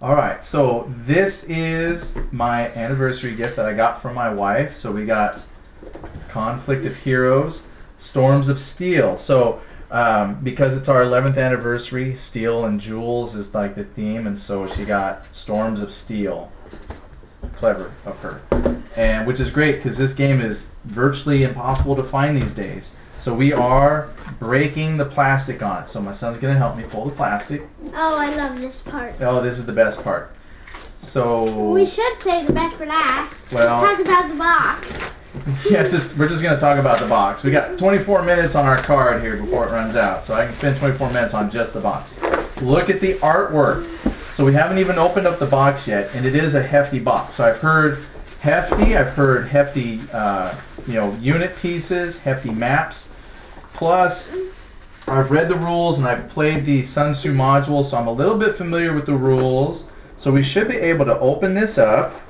Alright, so this is my anniversary gift that I got from my wife. So we got Conflict of Heroes, Storms of Steel. So because it's our 11th anniversary, steel and jewels is like the theme, and so she got Storms of Steel. Clever of her. And which is great because this game is virtually impossible to find these days. So we are breaking the plastic on it. So my son's going to help me pull the plastic. Oh, I love this part. Oh, this is the best part. So we should save the best for last. Well, let's talk about the box. Yeah, we're just going to talk about the box. We got 24 minutes on our card here before it runs out. So I can spend 24 minutes on just the box. Look at the artwork. So we haven't even opened up the box yet, and it is a hefty box. So I've heard hefty, unit pieces, hefty maps. Plus, I've read the rules and I've played the Zun Tzu module, so I'm a little bit familiar with the rules. So we should be able to open this up,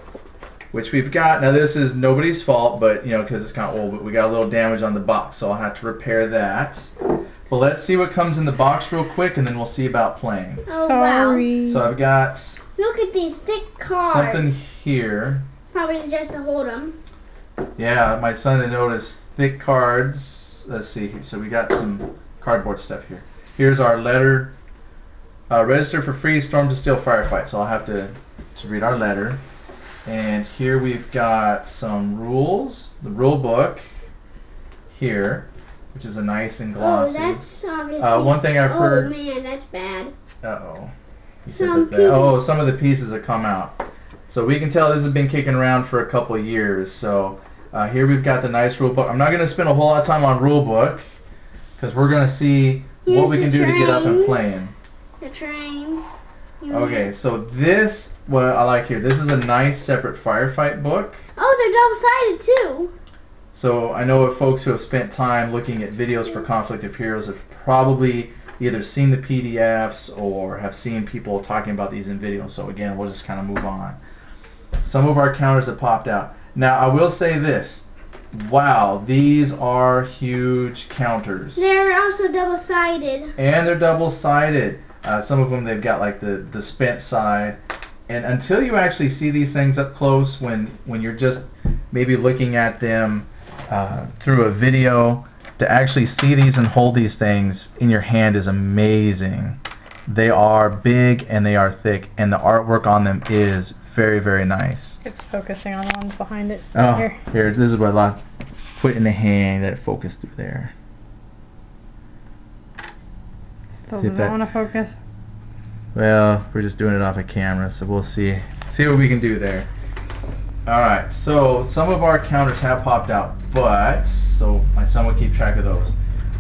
which we've got. Now this is nobody's fault, but because it's kind of old, but we got a little damage on the box, so I'll have to repair that. But let's see what comes in the box real quick, and then we'll see about playing. Oh, sorry. wow. So I've got Look at these thick cards. something here. Probably just to hold them. Yeah, my son had noticed thick cards. Let's see here. So we got some cardboard stuff here. Here's our letter. Register for free Storms of Steel firefight. So I'll have to read our letter. And here we've got some rules. The rule book here, which is a nice and glossy. Oh, that's obviously. One thing I've heard. Oh man, that's bad. Uh-oh. Some of the pieces have come out. So we can tell this has been kicking around for a couple of years. So here we've got the nice rule book. I'm not going to spend a whole lot of time on rule book because we're going to see what we can do to get up and playing. The trains. Okay, so this, what I like here, this is a nice separate firefight book. Oh, they're double-sided too. So I know if folks who have spent time looking at videos for Conflict of Heroes have probably either seen the PDFs or have seen people talking about these in videos. So again, we'll just kind of move on. Some of our counters have popped out. Now I will say this. Wow, these are huge counters. They're also double-sided. And they're double-sided. Some of them they've got like the spent side. And until you actually see these things up close, when you're just maybe looking at them through a video, to actually see these and hold these things in your hand is amazing. They are big and they are thick, and the artwork on them is very, very nice. It's focusing on the ones behind it. Oh, here, this is what I like. Put in the hand, that it focused through there. Still doesn't want to focus. Well, we're just doing it off a camera, so we'll see what we can do there. Alright, so some of our counters have popped out, but, so my son will keep track of those.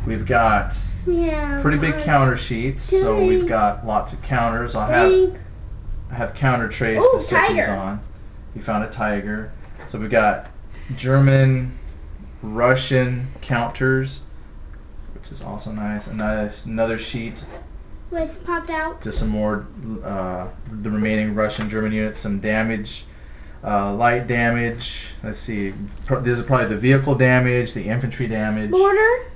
We've got pretty big counter sheets, so we've got lots of counters. I have counter trays to set these on. We found a tiger. So we've got German, Russian counters, which is also nice. Another sheet. What's popped out? Just some more, the remaining Russian, German units, some damage. Light damage. Let's see. This is probably the vehicle damage, the infantry damage. Border.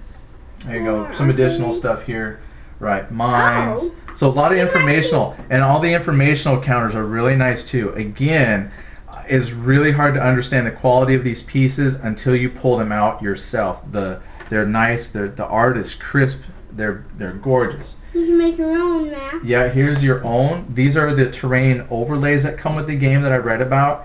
There you go. Some additional stuff here. Right. Mines. So a lot of informational, and all the informational counters are really nice too. Again, it's really hard to understand the quality of these pieces until you pull them out yourself. They're nice. The art is crisp. They're gorgeous. You can make your own map. Yeah. Here's your own. These are the terrain overlays that come with the game that I read about.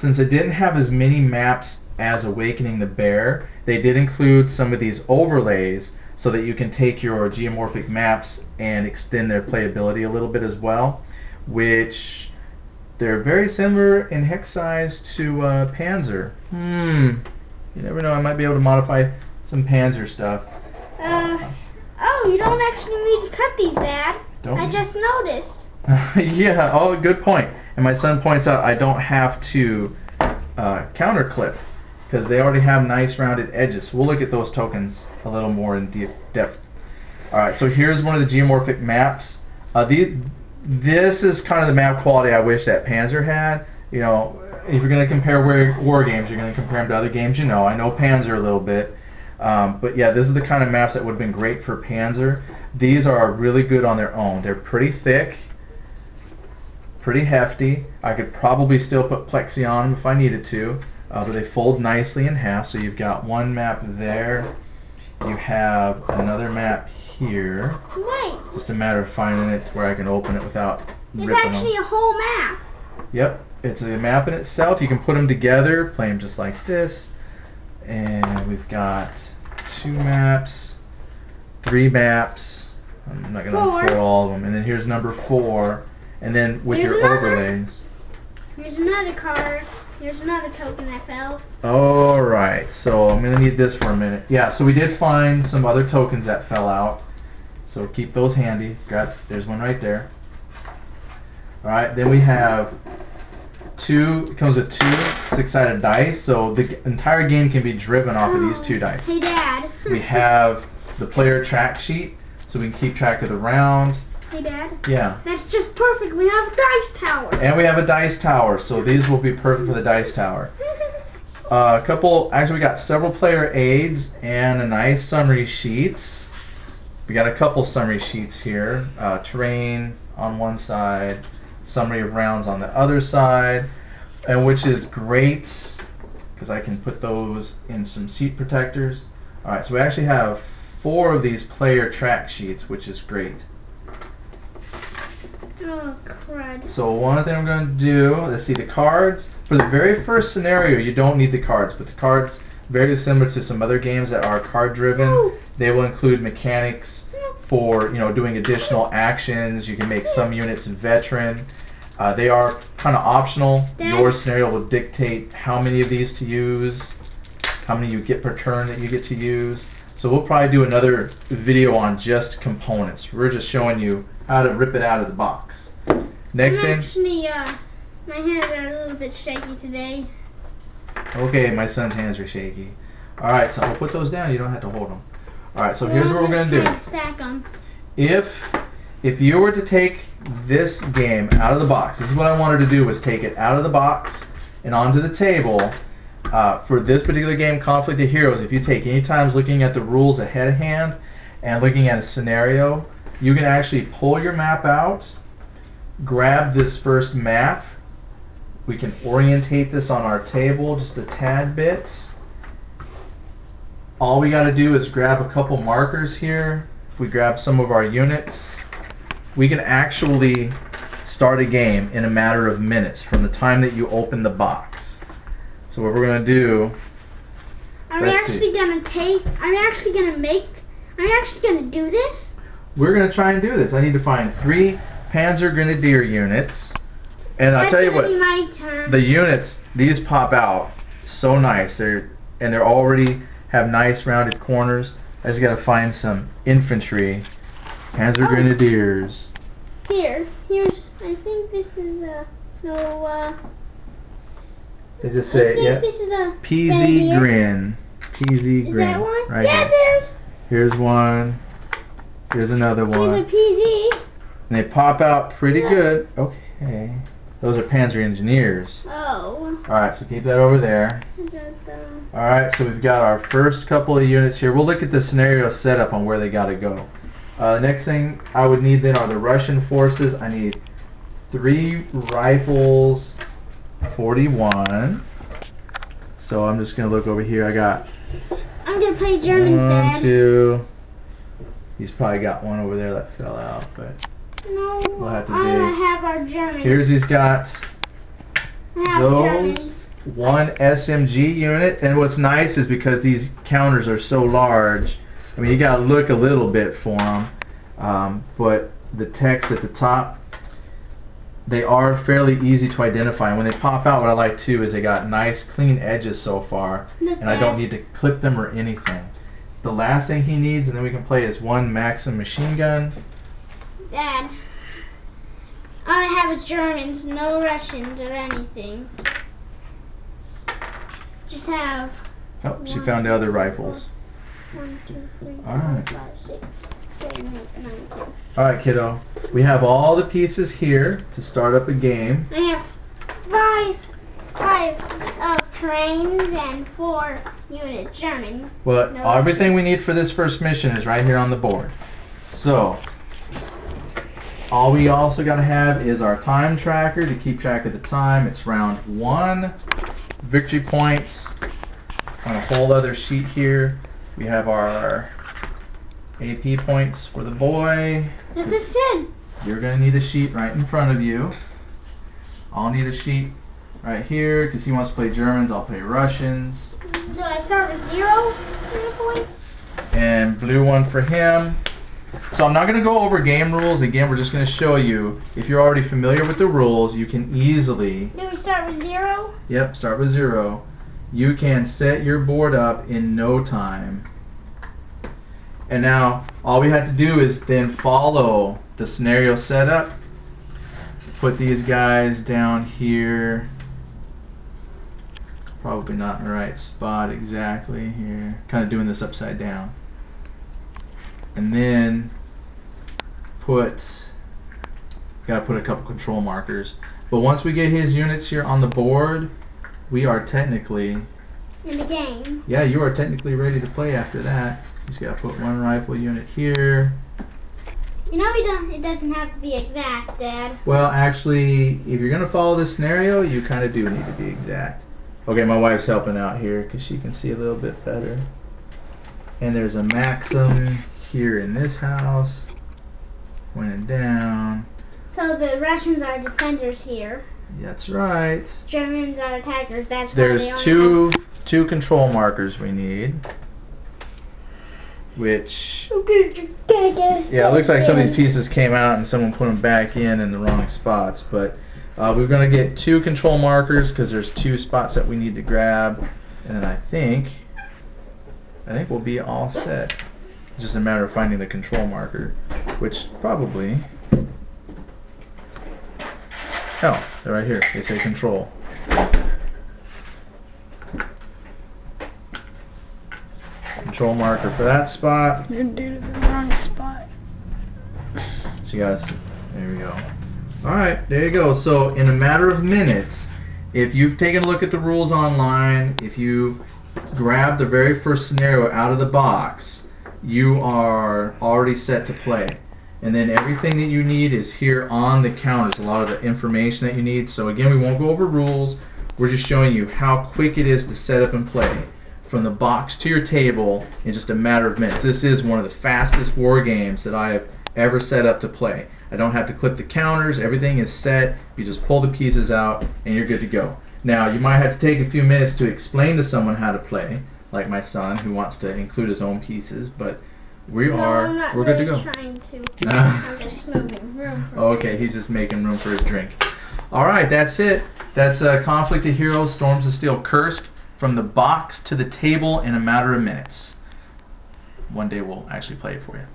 Since it didn't have as many maps as Awakening the Bear, they did include some of these overlays so that you can take your geomorphic maps and extend their playability a little bit as well, which they're very similar in hex size to Panzer. You never know, I might be able to modify some Panzer stuff. Oh, you don't actually need to cut these, Dad. I just noticed. Yeah, oh, good point. And my son points out I don't have to counter clip because they already have nice rounded edges. So we'll look at those tokens a little more in depth. Alright, so here's one of the geomorphic maps. This is kind of the map quality I wish that Panzer had. You know, if you're going to compare war games, you're going to compare them to other games you know. I know Panzer a little bit. But yeah, this is the kind of maps that would have been great for Panzer. These are really good on their own. They're pretty thick, pretty hefty. I could probably still put plexi on them if I needed to, but they fold nicely in half. So you've got one map there. You have another map here. Wait. Just a matter of finding it where I can open it without ripping them. It's actually a whole map. Yep, it's a map in itself. You can put them together, play them just like this. And we've got 2 maps, 3 maps. I'm not going to unfold all of them. And then here's number 4. And then with your overlays. Here's another card. Here's another token that fell. Alright, so I'm going to need this for a minute. Yeah, so we did find some other tokens that fell out. So keep those handy. There's one right there. Alright, then we have it comes with 2 6-sided dice, so the entire game can be driven off of these 2 dice. Hey, Dad. We have the player track sheet, so we can keep track of the round. Hey, Dad. Yeah. That's just perfect. We have a dice tower. And we have a dice tower, so these will be perfect for the dice tower. Actually we got several player aids and a nice summary sheets. We got a couple summary sheets here. Terrain on one side, summary of rounds on the other side, and which is great because I can put those in some sheet protectors. Alright, so we actually have 4 of these player track sheets, which is great. Oh, crud. So one thing I'm going to do, let's see, the cards. For the very first scenario, you don't need the cards, but the cards, very similar to some other games that are card-driven, they will include mechanics for, doing additional actions. You can make some units veteran. They are kind of optional. Your scenario will dictate how many of these to use, how many you get per turn that you get to use. So we'll probably do another video on just components. We're just showing you how to rip it out of the box. Next thing. Actually, my hands are a little bit shaky today. Okay, my son's hands are shaky. Alright, so I'll put those down. You don't have to hold them. Alright, so here's what we're going to do. Stack them. If you were to take this game out of the box, this is what I wanted to do, was take it out of the box and onto the table. For this particular game, Conflict of Heroes, if you take any times looking at the rules ahead of hand and looking at a scenario, you can actually pull your map out, grab this first map. We can orientate this on our table just a tad bit. All we got to do is grab a couple markers here. If we grab some of our units, we can actually start a game in a matter of minutes from the time that you open the box. So what we're going to do, I'm actually going to do this? We're going to try and do this. I need to find 3 Panzer Grenadier units. And I'll tell you what, the units, these pop out so nice. They're already have nice rounded corners. I just got to find some infantry, Panzer Grenadiers. Here's, I think this is They just say, yeah, PZ Grin. PZ Grin. Is that one? Right Yeah, here's one. Here's another one. Here's a PZ. And they pop out pretty good. Okay. Those are Panzer Engineers. Oh. Alright, so keep that over there. Alright, so we've got our first couple of units here. We'll look at the scenario setup on where they got to go. Next thing I would need then are the Russian forces. I need 3 rifles, 41. So I'm just going to look over here. I'm going to play Germans, Dad. 1, 2. He's probably got one over there that fell out, but no, we'll have to I have our Germans. He's got those, one SMG unit, and what's nice is because these counters are so large, I mean you got to look a little bit for them, but the text at the top, they are fairly easy to identify, and when they pop out, what I like too is they got nice clean edges so far, and I don't need to clip them or anything. The last thing he needs, and then we can play, is 1 Maxim machine gun. Dad, all I have is Germans, no Russians or anything. Just have. Oh, she found the other rifles. 1, 2, 3, 4, Alright. 5, 6, 7, 8, 9, 10. Alright, kiddo. We have all the pieces here to start up a game. I have 5 trains and 4 units German. Well, everything we need for this first mission is right here on the board. So, All we also got to have is our time tracker to keep track of the time. It's round 1. Victory points. On a whole other sheet here, we have our AP points for the boy. This is 10. You're going to need a sheet right in front of you. I'll need a sheet right here because he wants to play Germans. I'll play Russians. Do I start with 0 points? And blue one for him. So I'm not going to go over game rules. Again, we're just going to show you. If you're already familiar with the rules, you can easily... Do we start with 0? Yep, start with 0. You can set your board up in no time. And now, all we have to do is then follow the scenario setup. Put these guys down here. Probably not in the right spot exactly here. Kind of doing this upside down. And then gotta put a couple control markers. But once we get his units here on the board, we are technically in the game. Yeah, you are technically ready to play after that. Just gotta put one rifle unit here. You know, it doesn't have to be exact, Dad. Well, actually, if you're gonna follow this scenario, you kind of do need to be exact. Okay, my wife's helping out here because she can see a little bit better. And there's a Maxim here in this house. Pointing down. So the Russians are defenders here. That's right. Germans are attackers. That's why there's they only have... two control markers we need. Which... Yeah, it looks like some of these pieces came out and someone put them back in the wrong spots. But we're going to get 2 control markers because there's 2 spots that we need to grab. And then I think we'll be all set. It's just a matter of finding the control marker, which probably... Oh, they're right here. They say control. Control marker for that spot. You're doing the wrong spot. So you guys, there we go. Alright, there you go. So in a matter of minutes, if you've taken a look at the rules online, if you grab the very first scenario out of the box, you are already set to play. And then everything that you need is here on the counters, a lot of the information that you need. So again, we won't go over rules. We're just showing you how quick it is to set up and play. From the box to your table in just a matter of minutes. This is one of the fastest war games that I have ever set up to play. I don't have to clip the counters. Everything is set. You just pull the pieces out and you're good to go. Now, you might have to take a few minutes to explain to someone how to play, like my son who wants to include his own pieces, but we're good to go. Trying to. I'm just moving room for Okay, he's just making room for his drink. Alright, that's it. That's Conflict of Heroes, Storms of Steel, Kursk, from the box to the table in a matter of minutes. One day we'll actually play it for you.